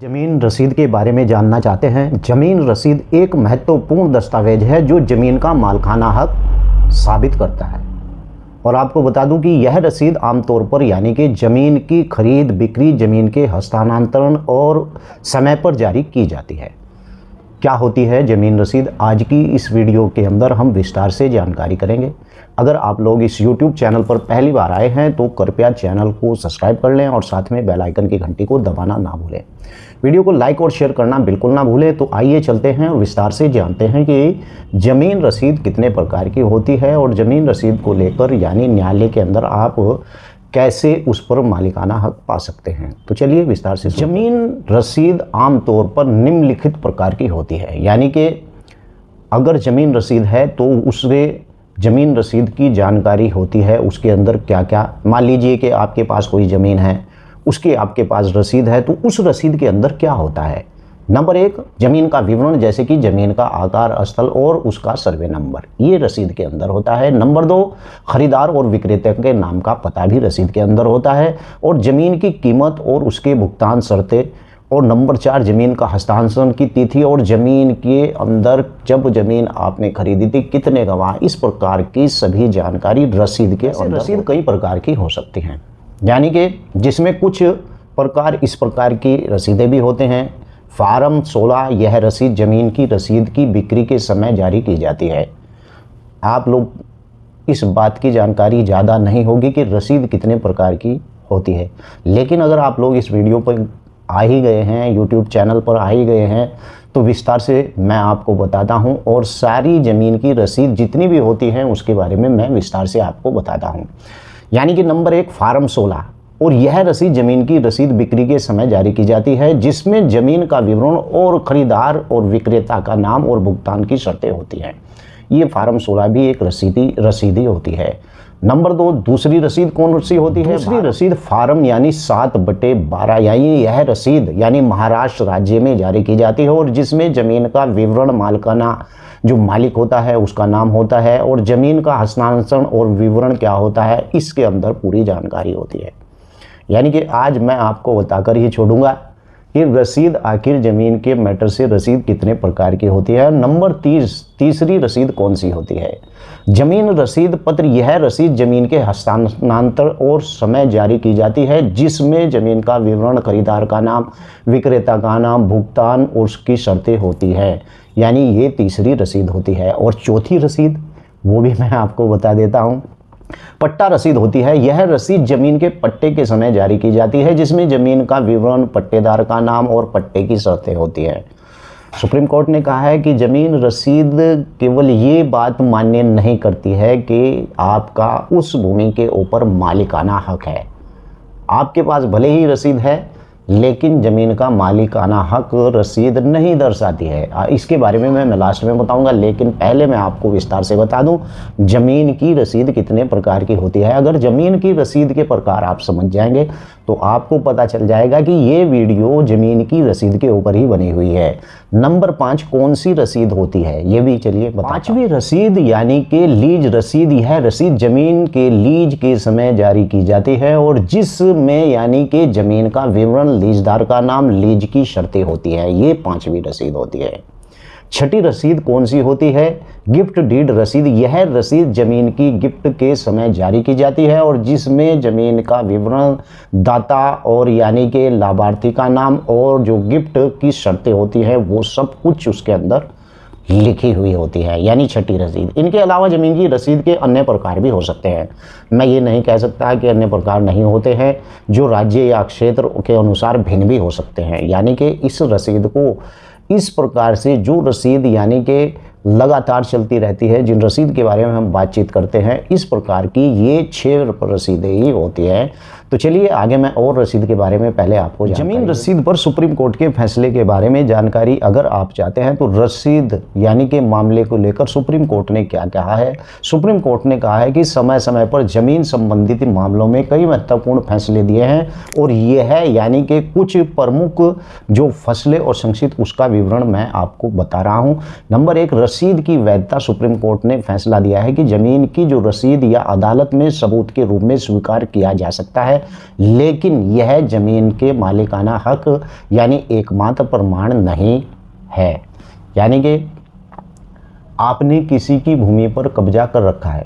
जमीन रसीद के बारे में जानना चाहते हैं। जमीन रसीद एक महत्वपूर्ण दस्तावेज है जो जमीन का मालिकाना हक साबित करता है। और आपको बता दूं कि यह रसीद आमतौर पर यानी कि जमीन की खरीद बिक्री, जमीन के हस्तांतरण और समय पर जारी की जाती है। क्या होती है जमीन रसीद, आज की इस वीडियो के अंदर हम विस्तार से जानकारी करेंगे। अगर आप लोग इस YouTube चैनल पर पहली बार आए हैं तो कृपया चैनल को सब्सक्राइब कर लें और साथ में बेल आइकन की घंटी को दबाना ना भूलें। वीडियो को लाइक और शेयर करना बिल्कुल ना भूलें। तो आइए चलते हैं और विस्तार से जानते हैं कि ज़मीन रसीद कितने प्रकार की होती है और ज़मीन रसीद को लेकर यानी न्यायालय के अंदर आप कैसे उस पर मालिकाना हक पा सकते हैं। तो चलिए विस्तार से। ज़मीन रसीद आमतौर पर निम्नलिखित प्रकार की होती है, यानी कि अगर ज़मीन रसीद है तो उसके ज़मीन रसीद की जानकारी होती है। उसके अंदर क्या क्या, मान लीजिए कि आपके पास कोई ज़मीन है, उसकी आपके पास रसीद है, तो उस रसीद के अंदर क्या होता है। नंबर 1, ज़मीन का विवरण, जैसे कि ज़मीन का आकार, स्थल और उसका सर्वे नंबर, ये रसीद के अंदर होता है। नंबर 2, खरीदार और विक्रेता के नाम का पता भी रसीद के अंदर होता है और ज़मीन की कीमत और उसके भुगतान शर्तें। और नंबर 4, ज़मीन का हस्तांतरण की तिथि और ज़मीन के अंदर जब ज़मीन आपने खरीदी थी कितने गवाह, इस प्रकार की सभी जानकारी रसीद के अंदर। रसीद कई प्रकार की हो सकती हैं, यानी कि जिसमें कुछ प्रकार इस प्रकार की रसीदें भी होते हैं। फार्म 16, यह रसीद ज़मीन की रसीद की बिक्री के समय जारी की जाती है। आप लोग इस बात की जानकारी ज़्यादा नहीं होगी कि रसीद कितने प्रकार की होती है, लेकिन अगर आप लोग इस वीडियो पर आ ही गए हैं, YouTube चैनल पर आ ही गए हैं, तो विस्तार से मैं आपको बताता हूं और सारी ज़मीन की रसीद जितनी भी होती हैं उसके बारे में मैं विस्तार से आपको बताता हूं। यानी कि नंबर 1, फार्म 16, और यह रसीद ज़मीन की रसीद बिक्री के समय जारी की जाती है, जिसमें ज़मीन का विवरण और खरीदार और विक्रेता का नाम और भुगतान की शर्तें होती हैं। ये फार्म 16 भी एक रसीदी होती है। नंबर 2, दूसरी रसीद कौन सी होती है। दूसरी रसीद फार्म यानी 7/12, यानी यह रसीद यानी महाराष्ट्र राज्य में जारी की जाती है और जिसमें ज़मीन का विवरण, मालिकाना जो मालिक होता है उसका नाम होता है और ज़मीन का हस्तांतरण और विवरण क्या होता है इसके अंदर पूरी जानकारी होती है। यानी कि आज मैं आपको बताकर ही छोड़ूंगा कि रसीद आखिर ज़मीन के मैटर से रसीद कितने प्रकार की होती है। नंबर 30, तीसरी रसीद कौन सी होती है। ज़मीन रसीद पत्र, यह रसीद ज़मीन के हस्तांतरण और समय जारी की जाती है, जिसमें ज़मीन का विवरण, खरीदार का नाम, विक्रेता का नाम, भुगतान और उसकी शर्तें होती है। यानी ये तीसरी रसीद होती है। और चौथी रसीद वो भी मैं आपको बता देता हूँ, पट्टा रसीद होती है। यह रसीद ज़मीन के पट्टे के समय जारी की जाती है, जिसमें ज़मीन का विवरण, पट्टेदार का नाम और पट्टे की शर्तें होती हैं। सुप्रीम कोर्ट ने कहा है कि ज़मीन रसीद केवल ये बात मान्य नहीं करती है कि आपका उस भूमि के ऊपर मालिकाना हक है। आपके पास भले ही रसीद है लेकिन ज़मीन का मालिकाना हक रसीद नहीं दर्शाती है। इसके बारे में मैं लास्ट में बताऊंगा, लेकिन पहले मैं आपको विस्तार से बता दूं ज़मीन की रसीद कितने प्रकार की होती है। अगर ज़मीन की रसीद के प्रकार आप समझ जाएंगे तो आपको पता चल जाएगा कि ये वीडियो ज़मीन की रसीद के ऊपर ही बनी हुई है। नंबर 5, कौन सी रसीद होती है ये भी चलिए बताते हैं। 5वीं रसीद यानी कि लीज रसीद, यह रसीद ज़मीन के लीज के समय जारी की जाती है और जिसमें यानी कि ज़मीन का विवरण, लीजदार का नाम, लीज की शर्तें होती हैं। ये 5वीं रसीद होती है। 6ठी रसीद कौन सी होती है। गिफ्ट डीड रसीद, यह रसीद ज़मीन की गिफ्ट के समय जारी की जाती है और जिसमें ज़मीन का विवरण, दाता और यानी कि लाभार्थी का नाम और जो गिफ्ट की शर्तें होती हैं वो सब कुछ उसके अंदर लिखी हुई होती है। यानी 6ठी रसीद। इनके अलावा ज़मीन की रसीद के अन्य प्रकार भी हो सकते हैं। मैं ये नहीं कह सकता कि अन्य प्रकार नहीं होते हैं, जो राज्य या क्षेत्र के अनुसार भिन्न भी हो सकते हैं। यानी कि इस रसीद को इस प्रकार से जो रसीद यानी कि लगातार चलती रहती है, जिन रसीद के बारे में हम बातचीत करते हैं, इस प्रकार की ये 6 रसीदें ही होती हैं। तो चलिए आगे मैं और रसीद के बारे में पहले आपको ज़मीन रसीद पर सुप्रीम कोर्ट के फैसले के बारे में जानकारी अगर आप चाहते हैं तो रसीद यानी कि मामले को लेकर सुप्रीम कोर्ट ने क्या कहा है। सुप्रीम कोर्ट ने कहा है कि समय समय पर ज़मीन संबंधित मामलों में कई महत्वपूर्ण फैसले दिए हैं और ये है यानी कि कुछ प्रमुख जो फैसले और संक्षिप्त उसका विवरण मैं आपको बता रहा हूँ। नंबर 1, रसीद की वैधता सुप्रीम कोर्ट ने फैसला दिया है कि ज़मीन की जो रसीद या अदालत में सबूत के रूप में स्वीकार किया जा सकता है, लेकिन यह ज़मीन के मालिकाना हक यानी एकमात्र प्रमाण नहीं है। यानी कि आपने किसी की भूमि पर कब्जा कर रखा है,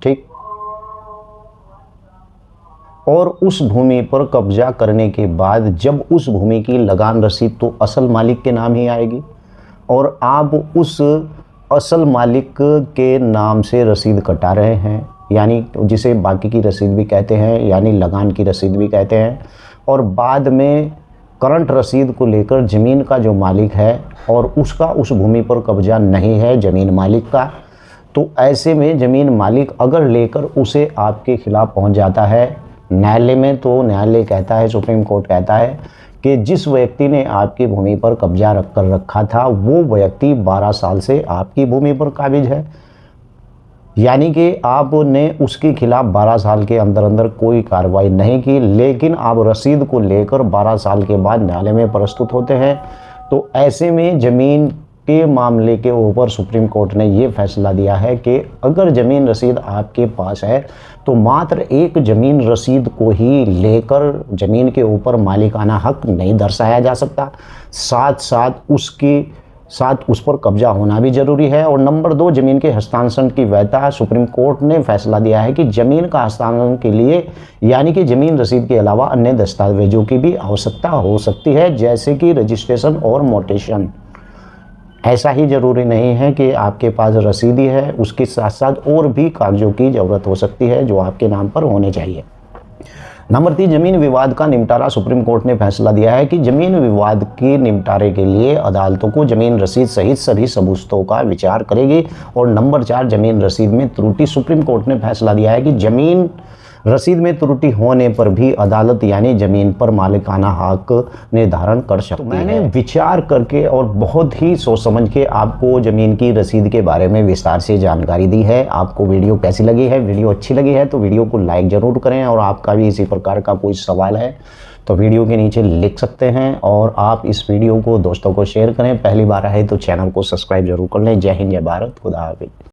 ठीक, और उस भूमि पर कब्जा करने के बाद जब उस भूमि की लगान रसीद तो असल मालिक के नाम ही आएगी, और आप उस असल मालिक के नाम से रसीद कटा रहे हैं, यानी जिसे बाकी की रसीद भी कहते हैं, यानी लगान की रसीद भी कहते हैं, और बाद में करंट रसीद को लेकर ज़मीन का जो मालिक है और उसका उस भूमि पर कब्जा नहीं है ज़मीन मालिक का, तो ऐसे में ज़मीन मालिक अगर लेकर उसे आपके खिलाफ पहुंच जाता है न्यायालय में, तो न्यायालय कहता है, सुप्रीम कोर्ट कहता है कि जिस व्यक्ति ने आपकी भूमि पर कब्जा कर रखा था वो व्यक्ति 12 साल से आपकी भूमि पर काबिज है, यानी कि आपने उसके खिलाफ 12 साल के अंदर अंदर कोई कार्रवाई नहीं की, लेकिन आप रसीद को लेकर 12 साल के बाद न्यायालय में प्रस्तुत होते हैं। तो ऐसे में ज़मीन के मामले के ऊपर सुप्रीम कोर्ट ने ये फैसला दिया है कि अगर ज़मीन रसीद आपके पास है तो मात्र एक ज़मीन रसीद को ही लेकर ज़मीन के ऊपर मालिकाना हक नहीं दर्शाया जा सकता, साथ साथ उस पर कब्जा होना भी ज़रूरी है। और नंबर 2, ज़मीन के हस्तांतरण की वैधता सुप्रीम कोर्ट ने फैसला दिया है कि ज़मीन का हस्तांतरण के लिए यानी कि ज़मीन रसीद के अलावा अन्य दस्तावेजों की भी आवश्यकता हो सकती है, जैसे कि रजिस्ट्रेशन और मोटेशन। ऐसा ही ज़रूरी नहीं है कि आपके पास रसीद ही है, उसके साथ साथ और भी कागज़ों की ज़रूरत हो सकती है जो आपके नाम पर होने चाहिए। नंबर 3, ज़मीन विवाद का निपटारा सुप्रीम कोर्ट ने फैसला दिया है कि ज़मीन विवाद के निपटारे के लिए अदालतों को ज़मीन रसीद सहित सभी सबूतों का विचार करेगी। और नंबर 4, ज़मीन रसीद में त्रुटि सुप्रीम कोर्ट ने फैसला दिया है कि ज़मीन रसीद में त्रुटि होने पर भी अदालत यानी ज़मीन पर मालिकाना हक निर्धारण कर सकती है। मैंने विचार करके और बहुत ही सोच समझ के आपको ज़मीन की रसीद के बारे में विस्तार से जानकारी दी है। आपको वीडियो कैसी लगी है? वीडियो अच्छी लगी है तो वीडियो को लाइक ज़रूर करें, और आपका भी इसी प्रकार का कोई सवाल है तो वीडियो के नीचे लिख सकते हैं, और आप इस वीडियो को दोस्तों को शेयर करें। पहली बार आए तो चैनल को सब्सक्राइब जरूर कर लें। जय हिंद, जय भारत, खुदा हाफिज़।